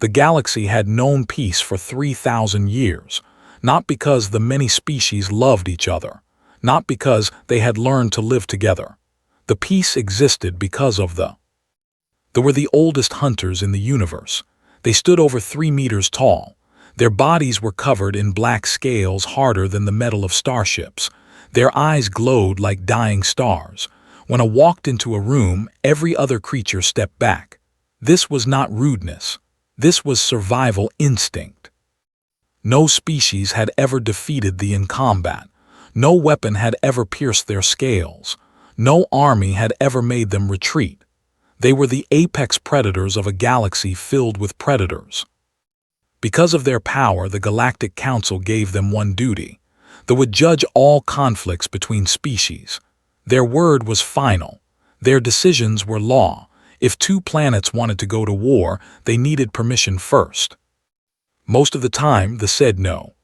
The galaxy had known peace for 3,000 years, not because the many species loved each other, not because they had learned to live together. The peace existed because of They were the oldest hunters in the universe. They stood over 3 meters tall. Their bodies were covered in black scales harder than the metal of starships. Their eyes glowed like dying stars. When I walked into a room, every other creature stepped back. This was not rudeness. This was survival instinct. No species had ever defeated them in combat. No weapon had ever pierced their scales. No army had ever made them retreat. They were the apex predators of a galaxy filled with predators. Because of their power, the Galactic Council gave them one duty. They would judge all conflicts between species. Their word was final. Their decisions were law. If 2 planets wanted to go to war, they needed permission first. Most of the time, the said no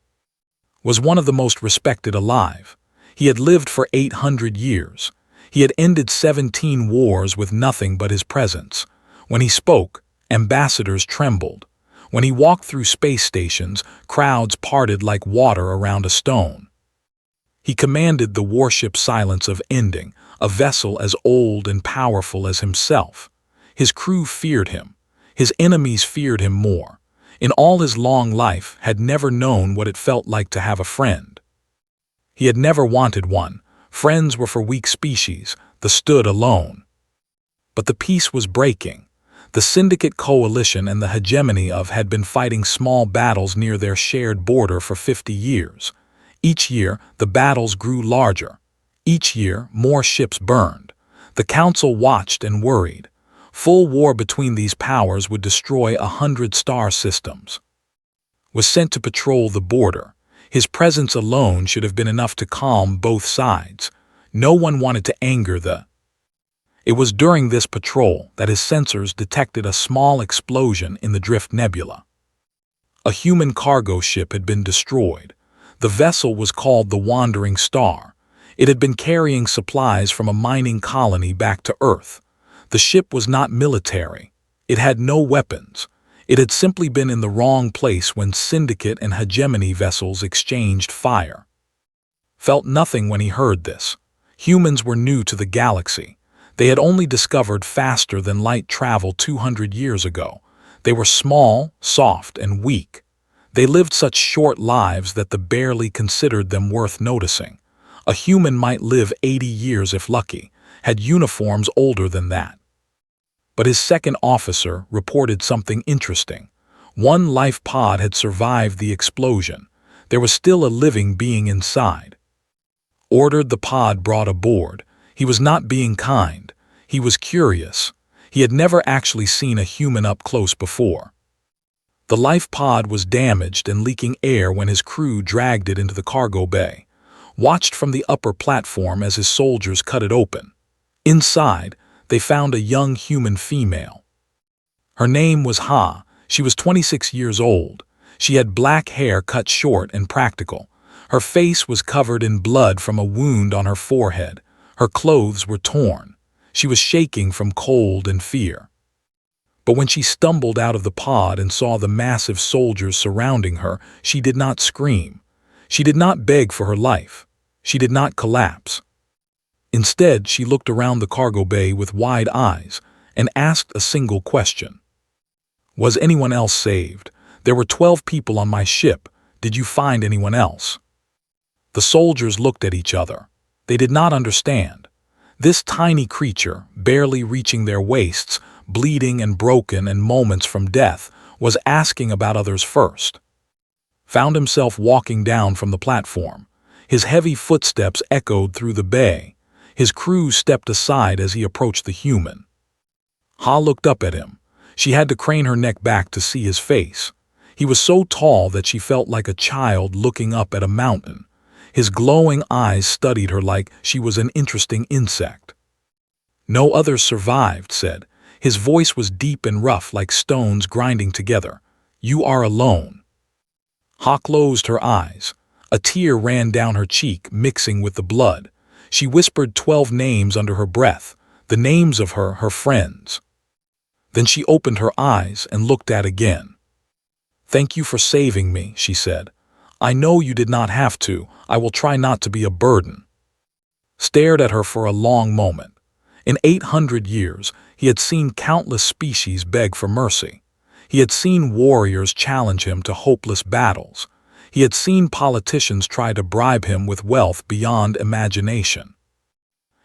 was one of the most respected alive. He had lived for 800 years. He had ended 17 wars with nothing but his presence. When he spoke, ambassadors trembled. When he walked through space stations, crowds parted like water around a stone. He commanded the warship silence of ending, a vessel as old and powerful as himself. His crew feared him. His enemies feared him more. In all his long life, had never known what it felt like to have a friend. He had never wanted one. Friends were for weak species, that stood alone. But the peace was breaking. The Syndicate Coalition and the hegemony of had been fighting small battles near their shared border for 50 years. Each year, the battles grew larger. Each year, more ships burned. The Council watched and worried. Full war between these powers would destroy 100 star systems. Was sent to patrol the border. His presence alone should have been enough to calm both sides. No one wanted to anger It was during this patrol that his sensors detected a small explosion in the Drift Nebula. A human cargo ship had been destroyed. The vessel was called the Wandering Star. It had been carrying supplies from a mining colony back to Earth. The ship was not military. It had no weapons. It had simply been in the wrong place when Syndicate and Hegemony vessels exchanged fire. Felt nothing when he heard this. Humans were new to the galaxy. They had only discovered faster than light travel 200 years ago. They were small, soft, and weak. They lived such short lives that they barely considered them worth noticing. A human might live 80 years if lucky, had uniforms older than that. But his second officer reported something interesting. One life pod had survived the explosion. There was still a living being inside. Ordered the pod brought aboard. He was not being kind. He was curious. He had never actually seen a human up close before. The life pod was damaged and leaking air when his crew dragged it into the cargo bay. Watched from the upper platform as his soldiers cut it open. Inside, they found a young human female. Her name was Ha. She was 26 years old. She had black hair cut short and practical. Her face was covered in blood from a wound on her forehead. Her clothes were torn. She was shaking from cold and fear. But when she stumbled out of the pod and saw the massive soldiers surrounding her, she did not scream. She did not beg for her life. She did not collapse. Instead, she looked around the cargo bay with wide eyes and asked a single question. Was anyone else saved? There were 12 people on my ship. Did you find anyone else? The soldiers looked at each other. They did not understand. This tiny creature, barely reaching their waists, bleeding and broken and moments from death, was asking about others first. Found himself walking down from the platform. His heavy footsteps echoed through the bay. His crew stepped aside as he approached the human. Ha looked up at him. She had to crane her neck back to see his face. He was so tall that she felt like a child looking up at a mountain. His glowing eyes studied her like she was an interesting insect. No others survived, said. His voice was deep and rough like stones grinding together. You are alone. Ha closed her eyes. A tear ran down her cheek, mixing with the blood. She whispered 12 names under her breath, the names of her friends. Then she opened her eyes and looked at again. "Thank you for saving me," she said. "I know you did not have to. I will try not to be a burden." Stared at her for a long moment. In 800 years, he had seen countless species beg for mercy. He had seen warriors challenge him to hopeless battles. He had seen politicians try to bribe him with wealth beyond imagination.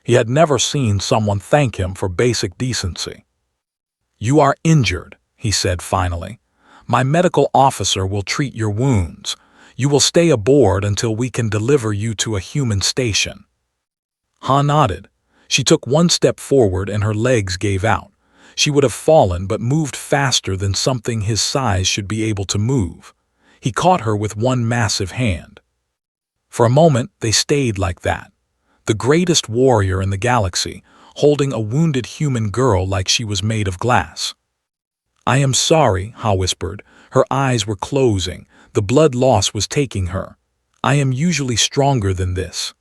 He had never seen someone thank him for basic decency. "You are injured," he said finally. "My medical officer will treat your wounds. You will stay aboard until we can deliver you to a human station." Ha nodded. She took one step forward and her legs gave out. She would have fallen but moved faster than something his size should be able to move. He caught her with one massive hand. For a moment, they stayed like that. The greatest warrior in the galaxy, holding a wounded human girl like she was made of glass. "I am sorry," Ha whispered. Her eyes were closing. The blood loss was taking her. "I am usually stronger than this."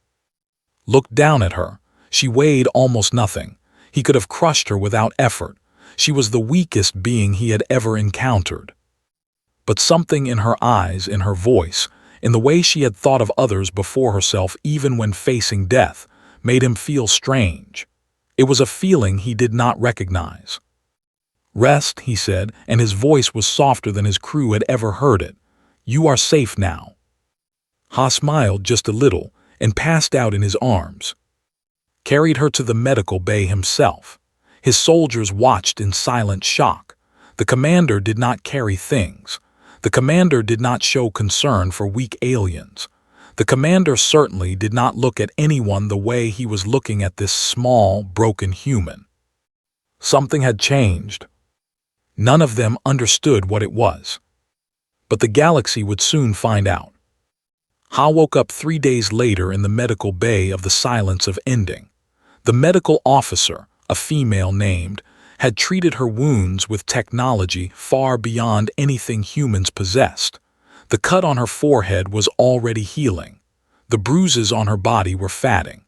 Looked down at her. She weighed almost nothing. He could have crushed her without effort. She was the weakest being he had ever encountered. But something in her eyes, in her voice, in the way she had thought of others before herself even when facing death, made him feel strange. It was a feeling he did not recognize. "Rest," he said, and his voice was softer than his crew had ever heard it. "You are safe now." Ha smiled just a little and passed out in his arms. Carried her to the medical bay himself. His soldiers watched in silent shock. The commander did not carry things. The commander did not show concern for weak aliens. The commander certainly did not look at anyone the way he was looking at this small, broken human. Something had changed. None of them understood what it was. But the galaxy would soon find out. Ha woke up 3 days later in the medical bay of the silence of ending. The medical officer, a female named, had treated her wounds with technology far beyond anything humans possessed. The cut on her forehead was already healing. The bruises on her body were fatting.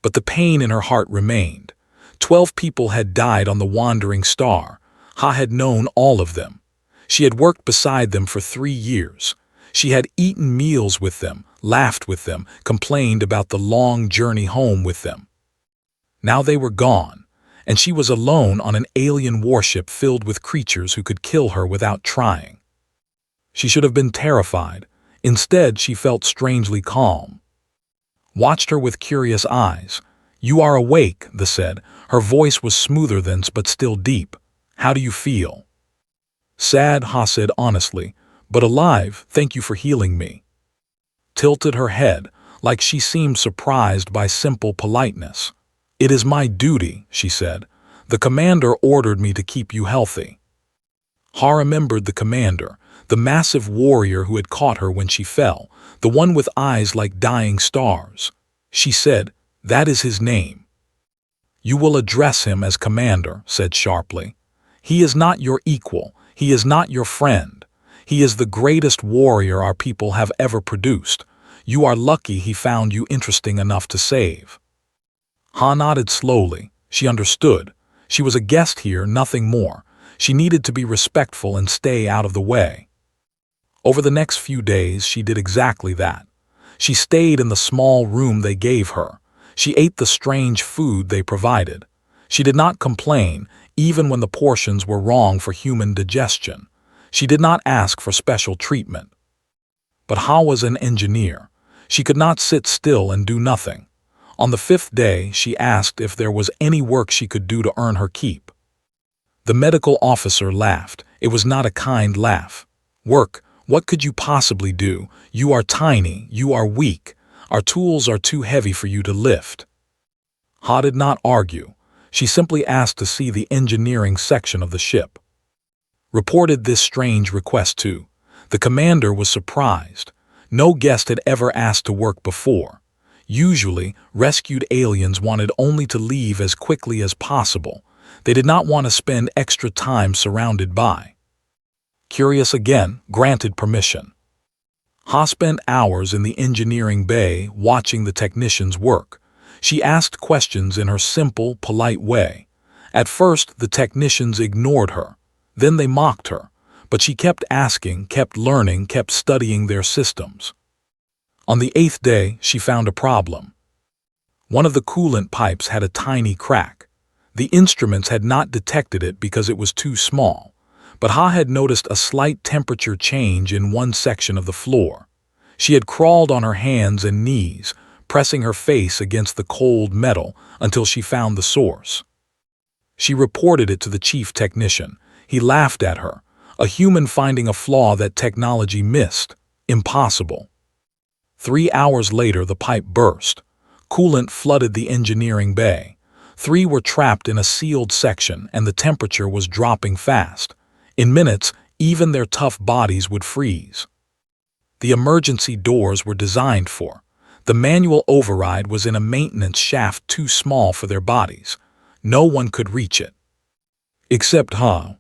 But the pain in her heart remained. 12 people had died on the wandering star. Ha had known all of them. She had worked beside them for 3 years. She had eaten meals with them, laughed with them, complained about the long journey home with them. Now they were gone, and she was alone on an alien warship filled with creatures who could kill her without trying. She should have been terrified. Instead, she felt strangely calm. Watched her with curious eyes. "You are awake," they said. Her voice was smoother than but still deep. "How do you feel?" "Sad," Ha said honestly, "but alive. Thank you for healing me." Tilted her head, like she seemed surprised by simple politeness. "It is my duty," she said. "The commander ordered me to keep you healthy." Ha remembered the commander, the massive warrior who had caught her when she fell, the one with eyes like dying stars. She said, "That is his name." "You will address him as commander," said sharply. "He is not your equal. He is not your friend. He is the greatest warrior our people have ever produced. You are lucky he found you interesting enough to save." Ha nodded slowly. She understood. She was a guest here, nothing more. She needed to be respectful and stay out of the way. Over the next few days, she did exactly that. She stayed in the small room they gave her. She ate the strange food they provided. She did not complain, even when the portions were wrong for human digestion. She did not ask for special treatment. But Ha was an engineer. She could not sit still and do nothing. On the 5th day, she asked if there was any work she could do to earn her keep. The medical officer laughed. It was not a kind laugh. "Work? What could you possibly do? You are tiny, you are weak. Our tools are too heavy for you to lift." Ha did not argue. She simply asked to see the engineering section of the ship. Reported this strange request to. The commander was surprised. No guest had ever asked to work before. Usually, rescued aliens wanted only to leave as quickly as possible. They did not want to spend extra time surrounded by. Curious again, granted permission. Ha spent hours in the engineering bay watching the technicians work. She asked questions in her simple, polite way. At first, the technicians ignored her. Then they mocked her. But she kept asking, kept learning, kept studying their systems. On the 8th day, she found a problem. One of the coolant pipes had a tiny crack. The instruments had not detected it because it was too small, but Ha had noticed a slight temperature change in one section of the floor. She had crawled on her hands and knees, pressing her face against the cold metal until she found the source. She reported it to the chief technician. He laughed at her. A human finding a flaw that technology missed. Impossible. 3 hours later, the pipe burst. Coolant flooded the engineering bay. 3 were trapped in a sealed section, and the temperature was dropping fast. In minutes, even their tough bodies would freeze. The emergency doors were designed for. The manual override was in a maintenance shaft too small for their bodies. No one could reach it. Except Ha.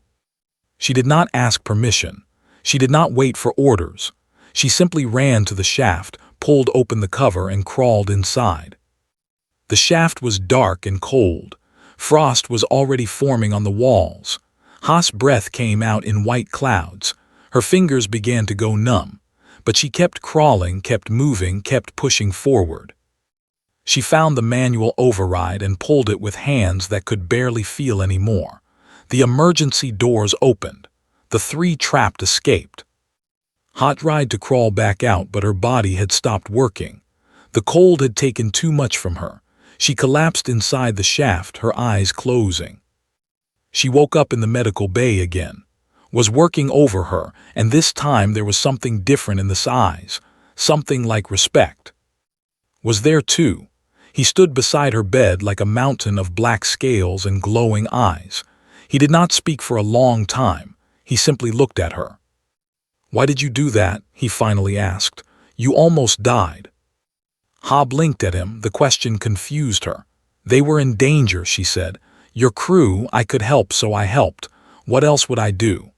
She did not ask permission. She did not wait for orders. She simply ran to the shaft, pulled open the cover, and crawled inside. The shaft was dark and cold. Frost was already forming on the walls. Ha's breath came out in white clouds. Her fingers began to go numb. But she kept crawling, kept moving, kept pushing forward. She found the manual override and pulled it with hands that could barely feel anymore. The emergency doors opened. The 3 trapped escaped. Ha tried to crawl back out, but her body had stopped working. The cold had taken too much from her. She collapsed inside the shaft, her eyes closing. She woke up in the medical bay again. Was working over her, and this time there was something different in the eyes, something like respect. Was there too. He stood beside her bed like a mountain of black scales and glowing eyes. He did not speak for a long time. He simply looked at her. "Why did you do that?" he finally asked. "You almost died." Ha blinked at him. The question confused her. "They were in danger," she said. "Your crew, I could help, so I helped. What else would I do?"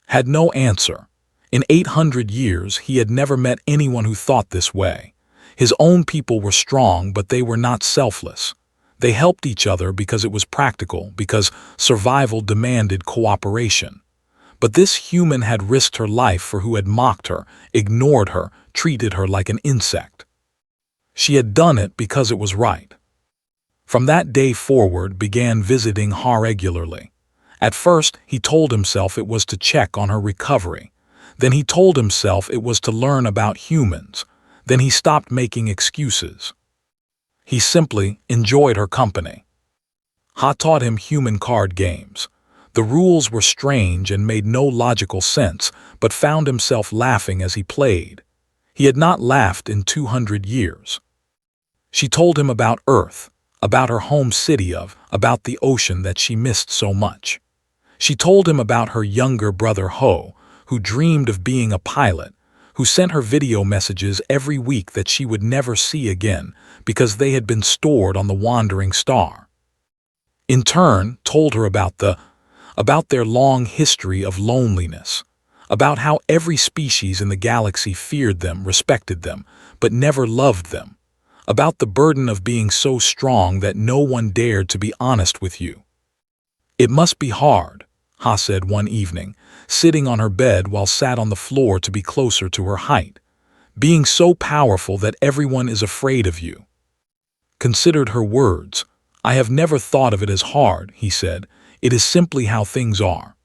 Had no answer. In 800 years, he had never met anyone who thought this way. His own people were strong, but they were not selfless. They helped each other because it was practical, because survival demanded cooperation. But this human had risked her life for who had mocked her, ignored her, treated her like an insect. She had done it because it was right. From that day forward began visiting Ha regularly. At first, he told himself it was to check on her recovery. Then he told himself it was to learn about humans. Then he stopped making excuses. He simply enjoyed her company. Ha taught him human card games. The rules were strange and made no logical sense, but found himself laughing as he played. He had not laughed in 200 years. She told him about Earth, about her home city about the ocean that she missed so much. She told him about her younger brother Ho, who dreamed of being a pilot, who sent her video messages every week that she would never see again because they had been stored on the wandering star. In turn, told her about their long history of loneliness, about how every species in the galaxy feared them, respected them, but never loved them, about the burden of being so strong that no one dared to be honest with you. "It must be hard," Ha said one evening, sitting on her bed while sat on the floor to be closer to her height, "being so powerful that everyone is afraid of you." Considered her words. "I have never thought of it as hard," he said. "It is simply how things are."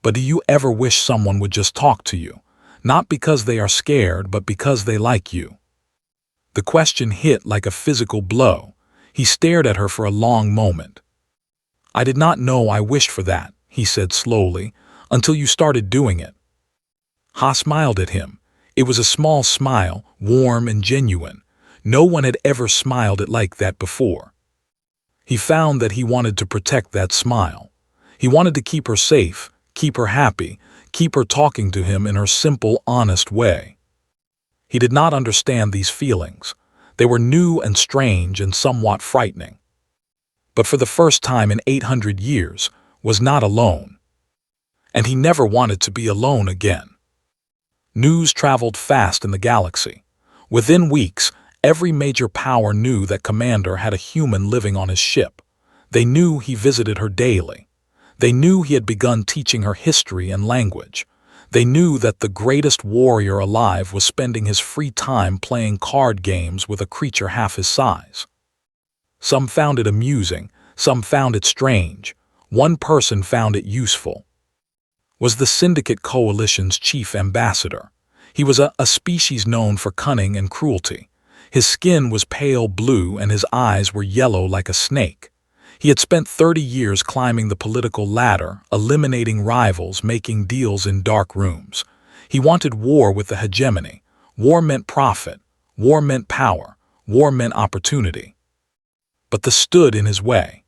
But do you ever wish someone would just talk to you? Not because they are scared, but because they like you. The question hit like a physical blow. He stared at her for a long moment. "I did not know I wished for that," he said slowly, "until you started doing it." Ha smiled at him. It was a small smile, warm and genuine. No one had ever smiled it like that before. He found that he wanted to protect that smile. He wanted to keep her safe, keep her happy, keep her talking to him in her simple, honest way. He did not understand these feelings. They were new and strange and somewhat frightening. But for the first time in 800 years, was not alone. And he never wanted to be alone again. News traveled fast in the galaxy. Within weeks, every major power knew that Commander had a human living on his ship. They knew he visited her daily. They knew he had begun teaching her history and language. They knew that the greatest warrior alive was spending his free time playing card games with a creature half his size. Some found it amusing, some found it strange. One person found it useful. Was the Syndicate Coalition's chief ambassador. He was a species known for cunning and cruelty. His skin was pale blue and his eyes were yellow like a snake. He had spent 30 years climbing the political ladder, eliminating rivals, making deals in dark rooms. He wanted war with the hegemony. War meant profit. War meant power. War meant opportunity. But the stood in his way.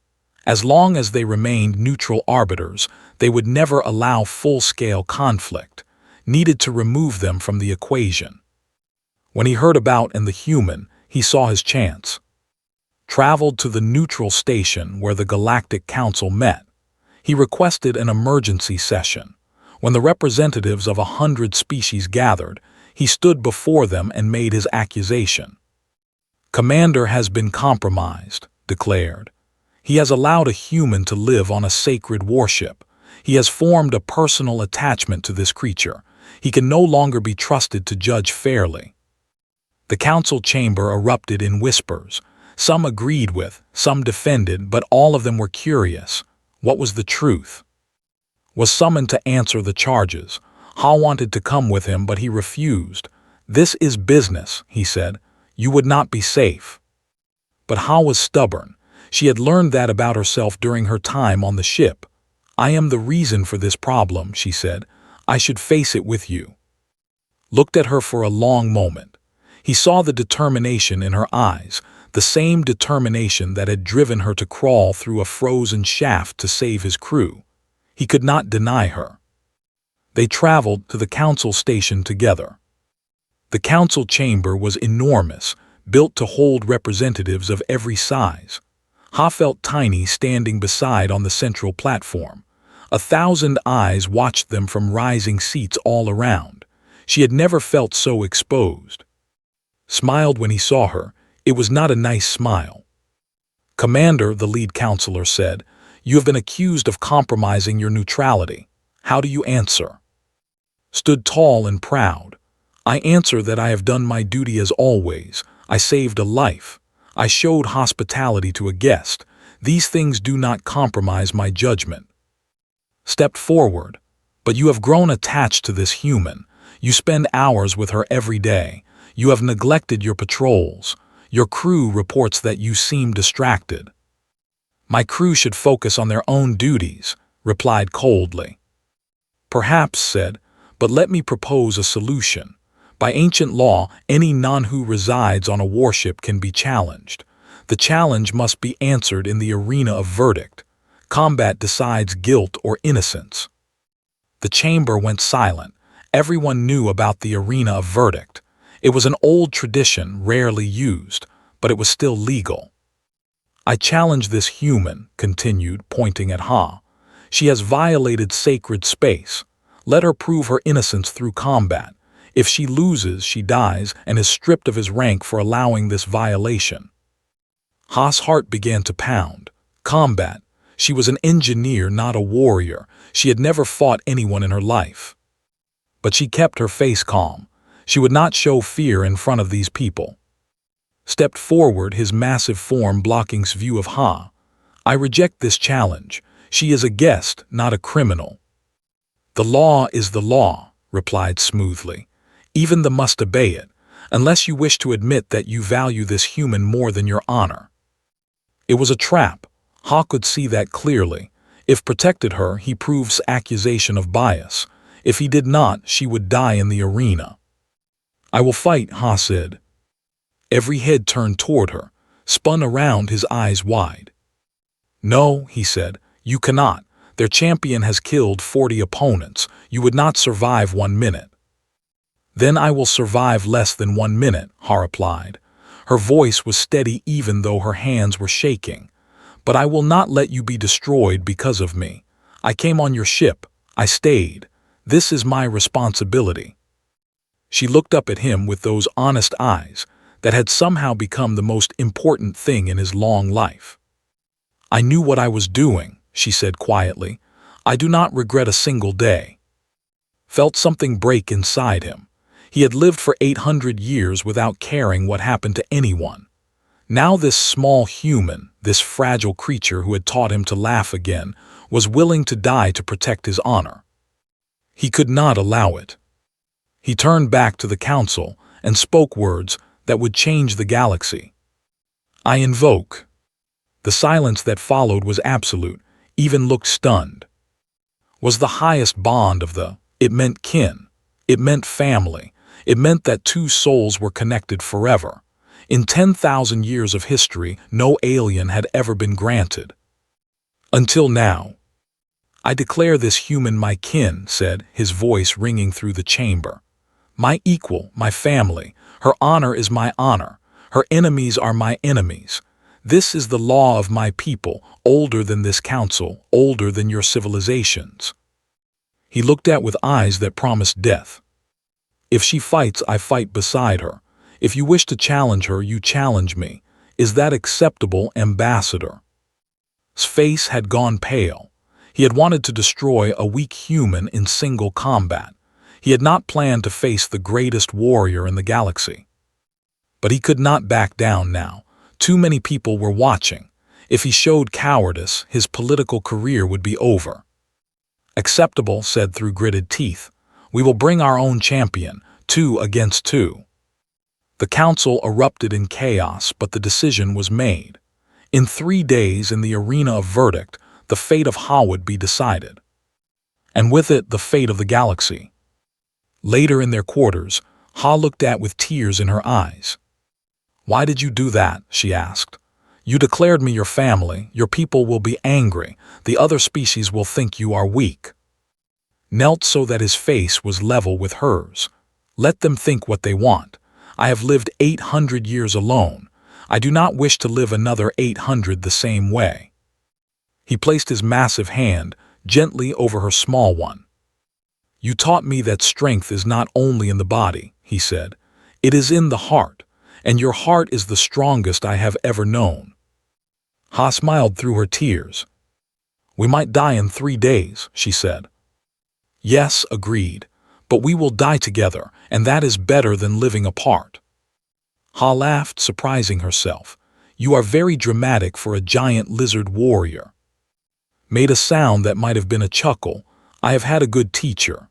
As long as they remained neutral arbiters, they would never allow full-scale conflict, needed to remove them from the equation. When he heard about the human, he saw his chance. Traveled to the neutral station where the Galactic Council met. He requested an emergency session. When the representatives of 100 species gathered, he stood before them and made his accusation. "Commander has been compromised," declared. "He has allowed a human to live on a sacred warship. He has formed a personal attachment to this creature. He can no longer be trusted to judge fairly." The council chamber erupted in whispers. Some agreed with, some defended, but all of them were curious. What was the truth? Was summoned to answer the charges. Ha wanted to come with him, but he refused. "This is business," he said. "You would not be safe." But Ha was stubborn. She had learned that about herself during her time on the ship. "I am the reason for this problem," she said. "I should face it with you." Looked at her for a long moment. He saw the determination in her eyes, the same determination that had driven her to crawl through a frozen shaft to save his crew. He could not deny her. They traveled to the council station together. The council chamber was enormous, built to hold representatives of every size. Ha felt tiny standing beside on the central platform. 1,000 eyes watched them from rising seats all around. She had never felt so exposed. Smiled when he saw her. It was not a nice smile. "Commander," the lead counselor said, "you have been accused of compromising your neutrality. How do you answer?" Stood tall and proud. "I answer that I have done my duty as always. I saved a life. I showed hospitality to a guest. These things do not compromise my judgment." Stepped forward. "But you have grown attached to this human. You spend hours with her every day. You have neglected your patrols. Your crew reports that you seem distracted." "My crew should focus on their own duties," replied coldly. "Perhaps," said, "but let me propose a solution. By ancient law, any non who resides on a warship can be challenged. The challenge must be answered in the arena of verdict. Combat decides guilt or innocence." The chamber went silent. Everyone knew about the arena of verdict. It was an old tradition, rarely used, but it was still legal. "I challenge this human," continued, pointing at Ha. "She has violated sacred space. Let her prove her innocence through combat. If she loses, she dies and is stripped of his rank for allowing this violation." Ha's heart began to pound. Combat. She was an engineer, not a warrior. She had never fought anyone in her life. But she kept her face calm. She would not show fear in front of these people. Stepped forward, his massive form blocking view of Ha. "I reject this challenge. She is a guest, not a criminal." "The law is the law," replied smoothly. "Even the must obey it, unless you wish to admit that you value this human more than your honor." It was a trap. Ha could see that clearly. If protected her, he proves accusation of bias. If he did not, she would die in the arena. "I will fight," Ha said. Every head turned toward her, spun around, his eyes wide. "No," he said, "you cannot. Their champion has killed 40 opponents. You would not survive 1 minute." "Then I will survive less than 1 minute," Ha replied. Her voice was steady even though her hands were shaking. "But I will not let you be destroyed because of me. I came on your ship. I stayed. This is my responsibility." She looked up at him with those honest eyes that had somehow become the most important thing in his long life. "I knew what I was doing," she said quietly. I do not regret a single day. Felt something break inside him. He had lived for 800 years without caring what happened to anyone. Now this small human, this fragile creature who had taught him to laugh again, was willing to die to protect his honor. He could not allow it. He turned back to the council and spoke words that would change the galaxy. I invoke. The silence that followed was absolute, even looked stunned. Was the highest bond of it meant kin, it meant family, it meant that two souls were connected forever. In 10,000 years of history, no alien had ever been granted. Until now. I declare this human my kin, said, his voice ringing through the chamber. My equal, my family, her honor is my honor, her enemies are my enemies. This is the law of my people, older than this council, older than your civilizations. He looked at with eyes that promised death. If she fights, I fight beside her. If you wish to challenge her, you challenge me. Is that acceptable, ambassador? His face had gone pale. He had wanted to destroy a weak human in single combat. He had not planned to face the greatest warrior in the galaxy. But he could not back down now. Too many people were watching. If he showed cowardice, his political career would be over. Acceptable, said through gritted teeth. We will bring our own champion, 2 against 2. The council erupted in chaos, but the decision was made. In 3 days, in the arena of verdict, the fate of Ha would be decided. And with it, the fate of the galaxy. Later in their quarters, Ha looked at with tears in her eyes. Why did you do that? She asked. You declared me your family, your people will be angry, the other species will think you are weak. Knelt so that his face was level with hers. Let them think what they want. I have lived 800 years alone. I do not wish to live another 800 the same way. He placed his massive hand gently over her small one. You taught me that strength is not only in the body, he said. It is in the heart, and your heart is the strongest I have ever known. Ha smiled through her tears. We might die in 3 days, she said. Yes, agreed, but we will die together, and that is better than living apart. Ha laughed, surprising herself. You are very dramatic for a giant lizard warrior. Made a sound that might have been a chuckle. I have had a good teacher.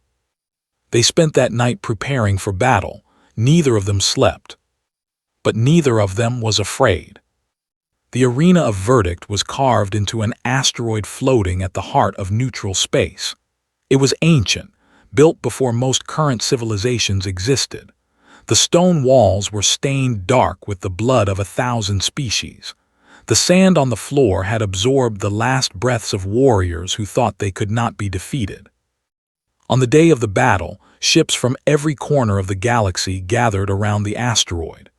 They spent that night preparing for battle. Neither of them slept. But neither of them was afraid. The arena of verdict was carved into an asteroid floating at the heart of neutral space. It was ancient, built before most current civilizations existed. The stone walls were stained dark with the blood of 1,000 species. The sand on the floor had absorbed the last breaths of warriors who thought they could not be defeated. On the day of the battle, ships from every corner of the galaxy gathered around the asteroid.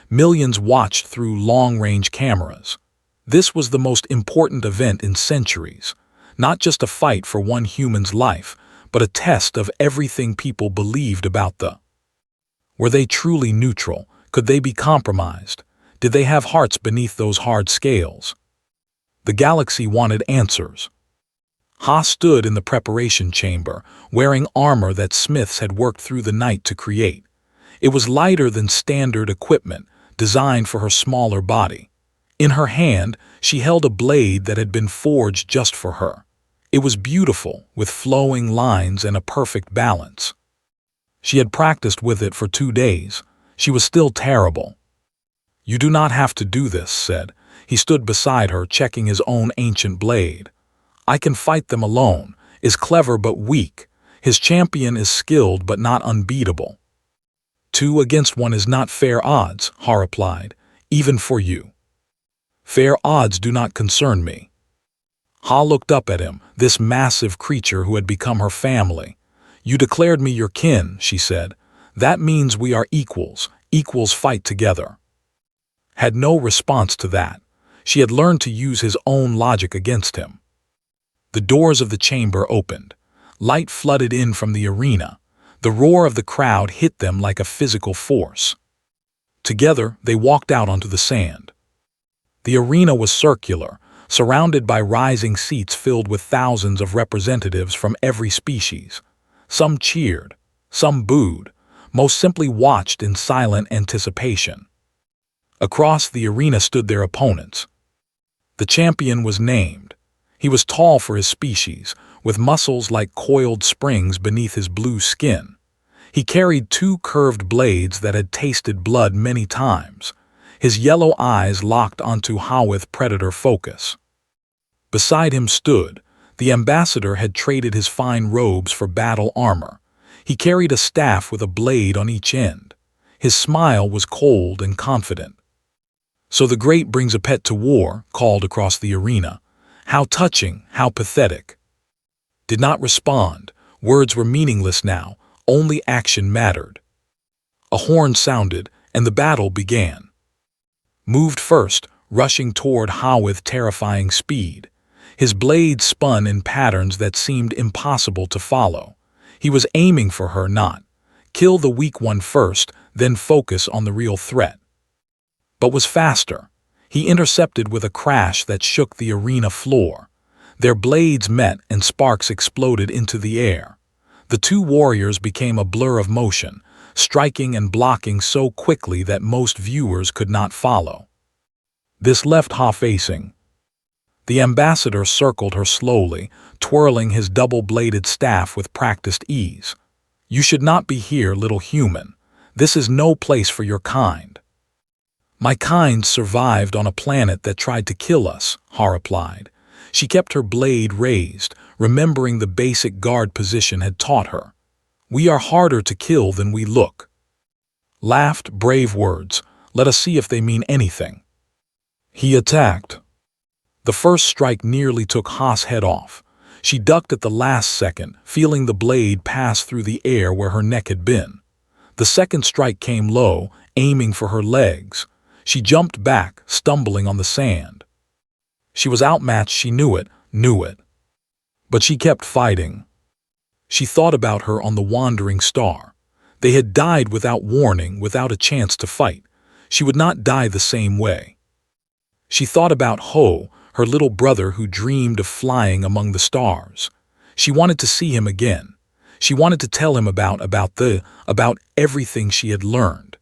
Millions watched through long-range cameras. This was the most important event in centuries, not just a fight for one human's life, but a test of everything people believed about Were they truly neutral? Could they be compromised? Did they have hearts beneath those hard scales? The galaxy wanted answers. Ha stood in the preparation chamber, wearing armor that smiths had worked through the night to create. It was lighter than standard equipment, designed for her smaller body. In her hand, she held a blade that had been forged just for her. It was beautiful, with flowing lines and a perfect balance. She had practiced with it for 2 days. She was still terrible. You do not have to do this, said. He stood beside her, checking his own ancient blade. I can fight them alone, is clever but weak. His champion is skilled but not unbeatable. 2 against 1 is not fair odds, Ha replied, even for you. Fair odds do not concern me. Ha looked up at him, this massive creature who had become her family. You declared me your kin, she said. That means we are equals. Equals fight together. Had no response to that. She had learned to use his own logic against him. The doors of the chamber opened. Light flooded in from the arena. The roar of the crowd hit them like a physical force. Together, they walked out onto the sand. The arena was circular. surrounded by rising seats filled with thousands of representatives from every species. Some cheered, some booed, most simply watched in silent anticipation. Across the arena stood their opponents. The champion was named. He was tall for his species, with muscles like coiled springs beneath his blue skin. He carried two curved blades that had tasted blood many times. His yellow eyes locked onto Ha with predator focus. Beside him stood, the ambassador had traded his fine robes for battle armor. He carried a staff with a blade on each end. His smile was cold and confident. "So the great brings a pet to war," called across the arena. "How touching, how pathetic." Did not respond. Words were meaningless now. Only action mattered. A horn sounded, and the battle began. Moved first, rushing toward Ha with terrifying speed. His blade spun in patterns that seemed impossible to follow. He was aiming for her, not kill the weak one first, then focus on the real threat. But was faster. He intercepted with a crash that shook the arena floor. Their blades met and sparks exploded into the air. The two warriors became a blur of motion, striking and blocking so quickly that most viewers could not follow. This left Ha facing. The ambassador circled her slowly, twirling his double-bladed staff with practiced ease. "You should not be here, little human. This is no place for your kind." "My kind survived on a planet that tried to kill us," Ha replied. She kept her blade raised, remembering the basic guard position had taught her. "We are harder to kill than we look." Laughed, brave words. Let us see if they mean anything. He attacked. The first strike nearly took Ha's head off. She ducked at the last second, feeling the blade pass through the air where her neck had been. The second strike came low, aiming for her legs. She jumped back, stumbling on the sand. She was outmatched, she knew it. But she kept fighting. She thought about her on the wandering star. They had died without warning, without a chance to fight. She would not die the same way. She thought about Ho, her little brother who dreamed of flying among the stars. She wanted to see him again. She wanted to tell him about everything she had learned.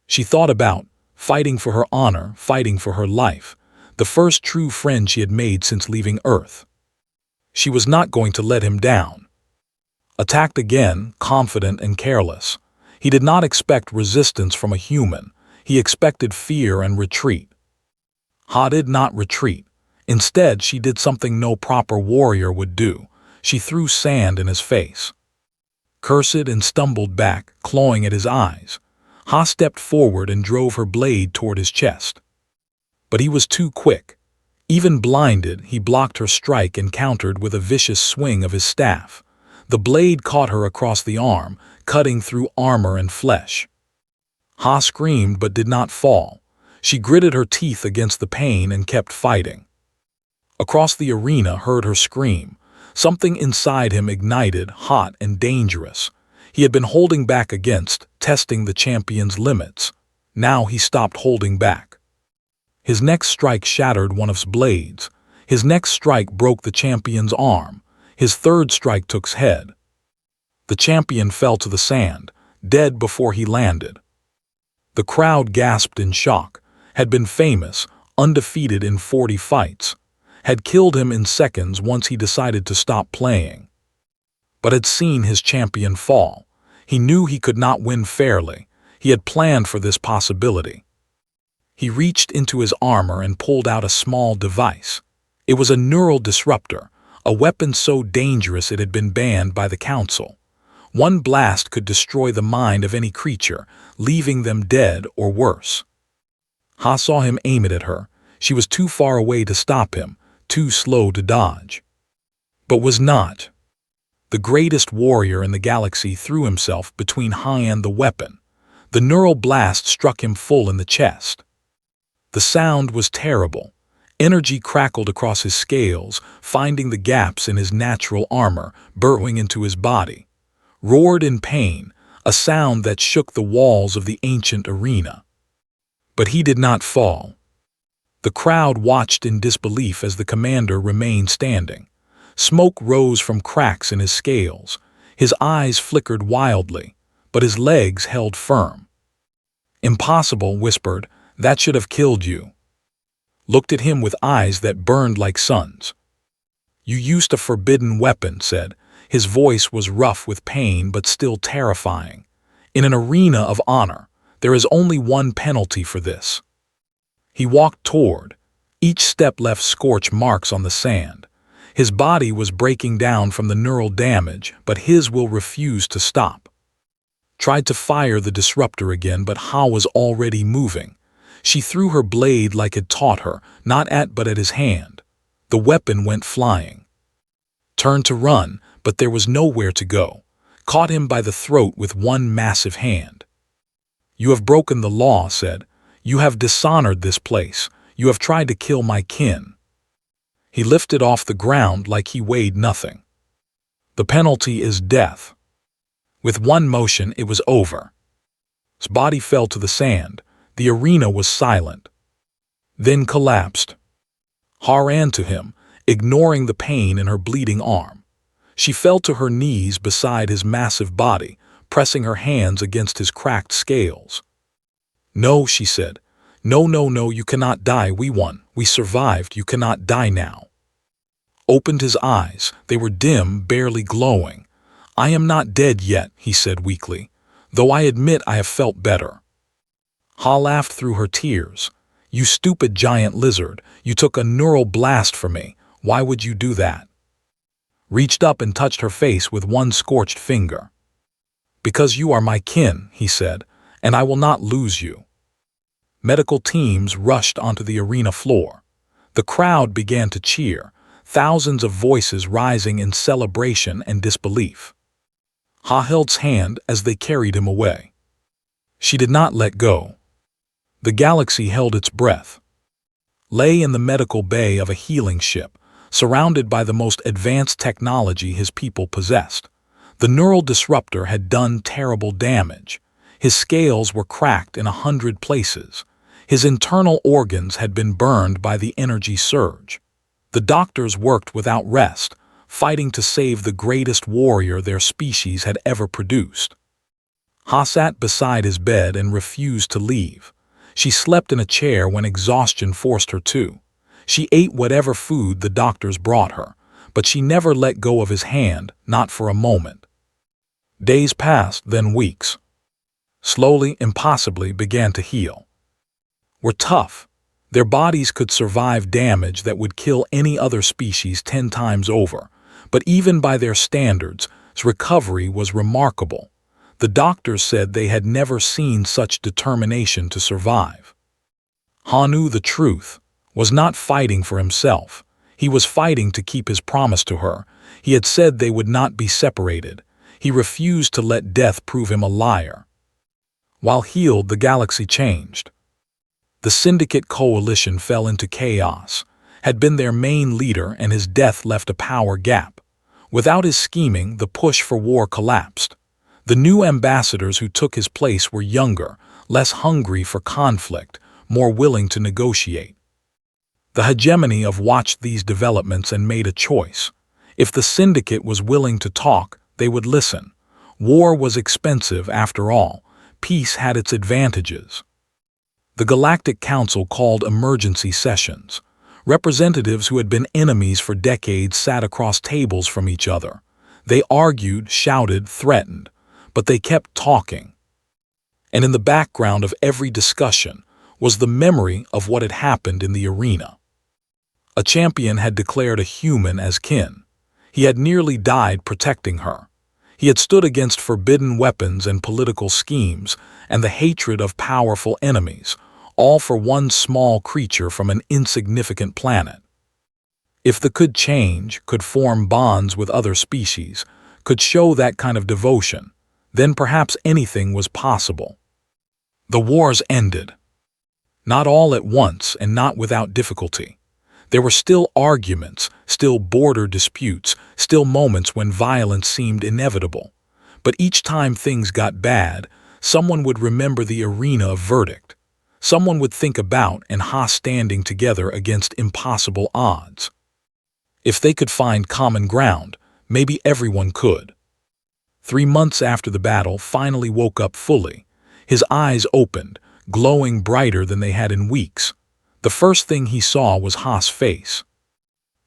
She thought about fighting for her honor, fighting for her life, the first true friend she had made since leaving Earth. She was not going to let him down. Attacked again, confident and careless. He did not expect resistance from a human. He expected fear and retreat. Ha did not retreat. Instead, she did something no proper warrior would do. She threw sand in his face. Cursed and stumbled back, clawing at his eyes. Ha stepped forward and drove her blade toward his chest. But he was too quick. Even blinded, he blocked her strike and countered with a vicious swing of his staff. The blade caught her across the arm, cutting through armor and flesh. Ha screamed but did not fall. She gritted her teeth against the pain and kept fighting. Across the arena heard her scream. Something inside him ignited, hot and dangerous. He had been holding back against, testing the champion's limits. Now he stopped holding back. His next strike shattered one of his blades. His next strike broke the champion's arm. His third strike took his head. The champion fell to the sand, dead before he landed. The crowd gasped in shock. Had been famous, undefeated in 40 fights. Had killed him in seconds once he decided to stop playing. But had seen his champion fall. He knew he could not win fairly. He had planned for this possibility. He reached into his armor and pulled out a small device. It was a neural disruptor, a weapon so dangerous it had been banned by the council. One blast could destroy the mind of any creature, leaving them dead or worse. Ha saw him aim it at her. She was too far away to stop him, too slow to dodge. But was not. The greatest warrior in the galaxy threw himself between Ha and the weapon. The neural blast struck him full in the chest. The sound was terrible. Energy crackled across his scales, finding the gaps in his natural armor, burrowing into his body. Roared in pain, a sound that shook the walls of the ancient arena. But he did not fall. The crowd watched in disbelief as the commander remained standing. Smoke rose from cracks in his scales. His eyes flickered wildly, but his legs held firm. "Impossible," whispered. "That should have killed you." Looked at him with eyes that burned like suns. "You used a forbidden weapon," said. His voice was rough with pain but still terrifying. "In an arena of honor, there is only one penalty for this." He walked toward. Each step left scorch marks on the sand. His body was breaking down from the neural damage, but his will refused to stop. Tried to fire the disruptor again, but Ha was already moving. She threw her blade like it taught her, not at but at his hand. The weapon went flying. Turned to run, but there was nowhere to go. Caught him by the throat with one massive hand. "You have broken the law," said. "You have dishonored this place. You have tried to kill my kin." He lifted off the ground like he weighed nothing. "The penalty is death." With one motion, it was over. His body fell to the sand. The arena was silent. Then collapsed. Ha ran to him, ignoring the pain in her bleeding arm. She fell to her knees beside his massive body, pressing her hands against his cracked scales. "No," she said. "No, no, no, you cannot die. We won. We survived. You cannot die now." Opened his eyes. They were dim, barely glowing. "I am not dead yet," he said weakly, "though I admit I have felt better." Ha laughed through her tears. "You stupid giant lizard, you took a neural blast from me. Why would you do that?" Reached up and touched her face with one scorched finger. "Because you are my kin," he said, "and I will not lose you." Medical teams rushed onto the arena floor. The crowd began to cheer, thousands of voices rising in celebration and disbelief. Ha held's hand as they carried him away. She did not let go. The galaxy held its breath. Lay in the medical bay of a healing ship, surrounded by the most advanced technology his people possessed. The neural disruptor had done terrible damage. His scales were cracked in 100 places. His internal organs had been burned by the energy surge. The doctors worked without rest, fighting to save the greatest warrior their species had ever produced. Ha sat beside his bed and refused to leave. She slept in a chair when exhaustion forced her to. She ate whatever food the doctors brought her, but she never let go of his hand, not for a moment. Days passed, then weeks. Slowly, impossibly, began to heal. Were tough. Their bodies could survive damage that would kill any other species 10 times over, but even by their standards, his recovery was remarkable. The doctors said they had never seen such determination to survive. Ha knew the truth, was not fighting for himself. He was fighting to keep his promise to her. He had said they would not be separated. He refused to let death prove him a liar. While healed, the galaxy changed. The Syndicate Coalition fell into chaos, had been their main leader, and his death left a power gap. Without his scheming, the push for war collapsed. The new ambassadors who took his place were younger, less hungry for conflict, more willing to negotiate. The hegemony of watched these developments and made a choice. If the Syndicate was willing to talk, they would listen. War was expensive after all. Peace had its advantages. The Galactic Council called emergency sessions. Representatives who had been enemies for decades sat across tables from each other. They argued, shouted, threatened, but they kept talking. And in the background of every discussion was the memory of what had happened in the arena. A champion had declared a human as kin. He had nearly died protecting her. He had stood against forbidden weapons and political schemes and the hatred of powerful enemies, all for one small creature from an insignificant planet. If the could change, could form bonds with other species, could show that kind of devotion, then perhaps anything was possible. The wars ended. Not all at once and not without difficulty. There were still arguments, still border disputes, still moments when violence seemed inevitable. But each time things got bad, someone would remember the arena of verdict. Someone would think about and Ha standing together against impossible odds. If they could find common ground, maybe everyone could. 3 months after the battle, finally woke up fully. His eyes opened, glowing brighter than they had in weeks. The first thing he saw was Ha's face.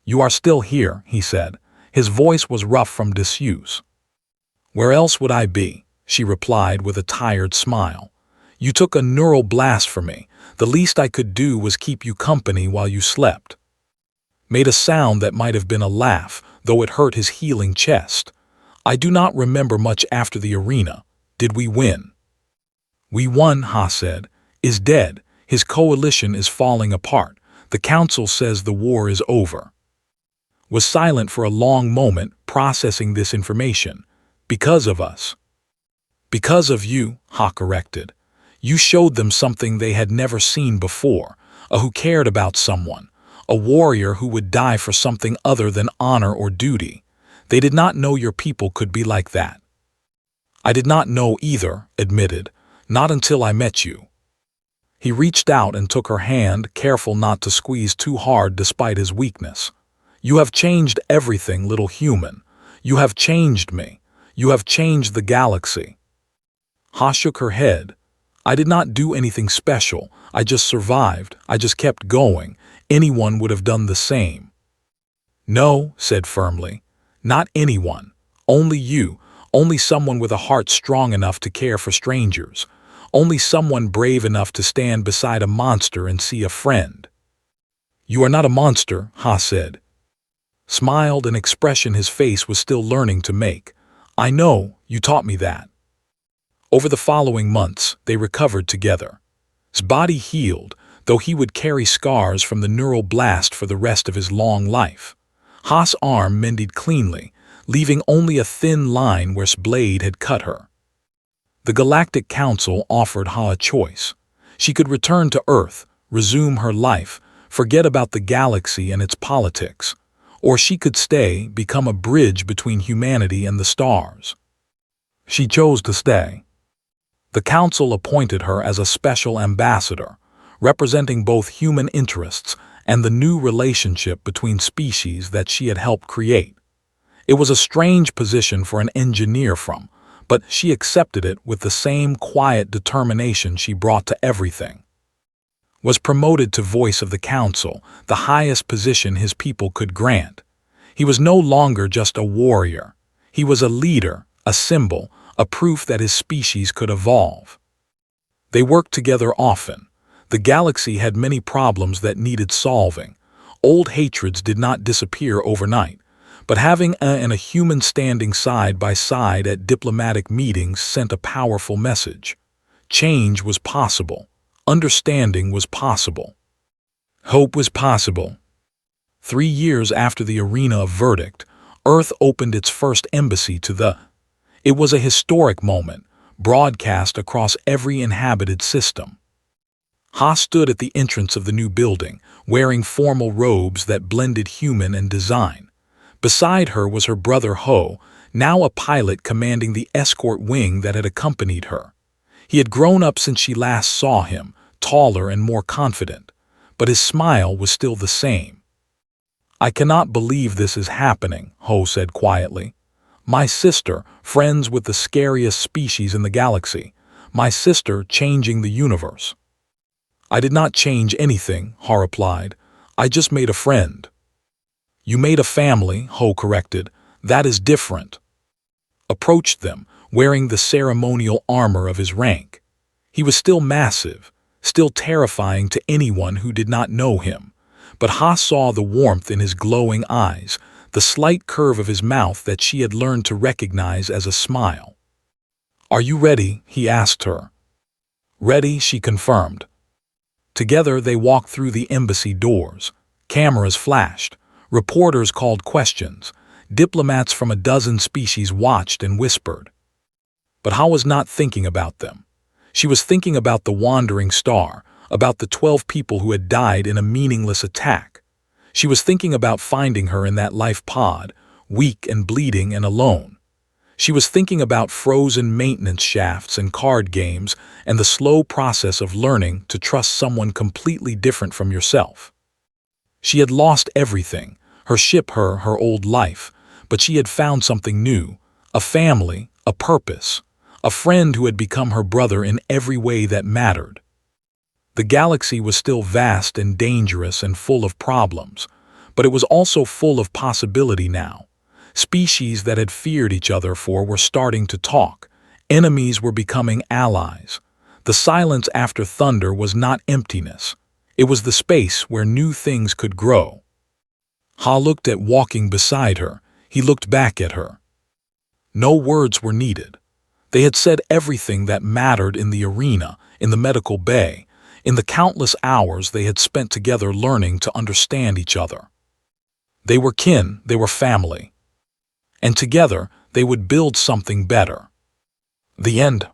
"You are still here," he said. His voice was rough from disuse. "Where else would I be?" she replied with a tired smile. "You took a neural blast for me. The least I could do was keep you company while you slept." Made a sound that might have been a laugh, though it hurt his healing chest. "I do not remember much after the arena. Did we win?" "We won," Ha said. "Is dead. His coalition is falling apart. The council says the war is over." Was silent for a long moment, processing this information. "Because of us." "Because of you," Ha corrected. "You showed them something they had never seen before, a who cared about someone, a warrior who would die for something other than honor or duty. They did not know your people could be like that." "I did not know either," admitted. "Not until I met you." He reached out and took her hand, careful not to squeeze too hard despite his weakness. "You have changed everything, little human. You have changed me. You have changed the galaxy." Ha shook her head. "I did not do anything special. I just survived. I just kept going. Anyone would have done the same." "No," said firmly. "Not anyone. Only you. Only someone with a heart strong enough to care for strangers. Only someone brave enough to stand beside a monster and see a friend." "You are not a monster," Ha said. Smiled, an expression his face was still learning to make. "I know, you taught me that." Over the following months, they recovered together. His body healed, though he would carry scars from the neural blast for the rest of his long life. Ha's arm mended cleanly, leaving only a thin line where his blade had cut her. The Galactic Council offered Ha a choice. She could return to Earth, resume her life, forget about the galaxy and its politics. Or she could stay, become a bridge between humanity and the stars. She chose to stay. The Council appointed her as a special ambassador, representing both human interests and the new relationship between species that she had helped create. It was a strange position for an engineer but she accepted it with the same quiet determination she brought to everything. Was promoted to voice of the council, the highest position his people could grant. He was no longer just a warrior. He was a leader, a symbol, a proof that his species could evolve. They worked together often. The galaxy had many problems that needed solving. Old hatreds did not disappear overnight, but having a human standing side by side at diplomatic meetings sent a powerful message. Change was possible. Understanding was possible. Hope was possible. 3 years after the arena of verdict, Earth opened its first embassy to the. It was a historic moment, broadcast across every inhabited system. Ha stood at the entrance of the new building, wearing formal robes that blended human and design. Beside her was her brother Ho, now a pilot commanding the escort wing that had accompanied her. He had grown up since she last saw him, taller and more confident, but his smile was still the same. "I cannot believe this is happening," Ho said quietly. "My sister, friends with the scariest species in the galaxy. My sister changing the universe." "I did not change anything," Ha replied. "I just made a friend." "You made a family," Ho corrected. "That is different." Approached them, wearing the ceremonial armor of his rank. He was still massive, still terrifying to anyone who did not know him. But Ha saw the warmth in his glowing eyes, the slight curve of his mouth that she had learned to recognize as a smile. "Are you ready?" he asked her. "Ready," she confirmed. Together they walked through the embassy doors. Cameras flashed. Reporters called questions. Diplomats from a dozen species watched and whispered. But Ha was not thinking about them. She was thinking about the wandering star, about the 12 people who had died in a meaningless attack. She was thinking about finding her in that life pod, weak and bleeding and alone. She was thinking about frozen maintenance shafts and card games and the slow process of learning to trust someone completely different from yourself. She had lost everything, her ship, her old life, but she had found something new, a family, a purpose, a friend who had become her brother in every way that mattered. The galaxy was still vast and dangerous and full of problems, but it was also full of possibility now. Species that had feared each other were starting to talk. Enemies were becoming allies. The silence after thunder was not emptiness. It was the space where new things could grow. Ha looked at walking beside her. He looked back at her. No words were needed. They had said everything that mattered in the arena, in the medical bay, in the countless hours they had spent together learning to understand each other. They were kin, they were family. And together, they would build something better. The end.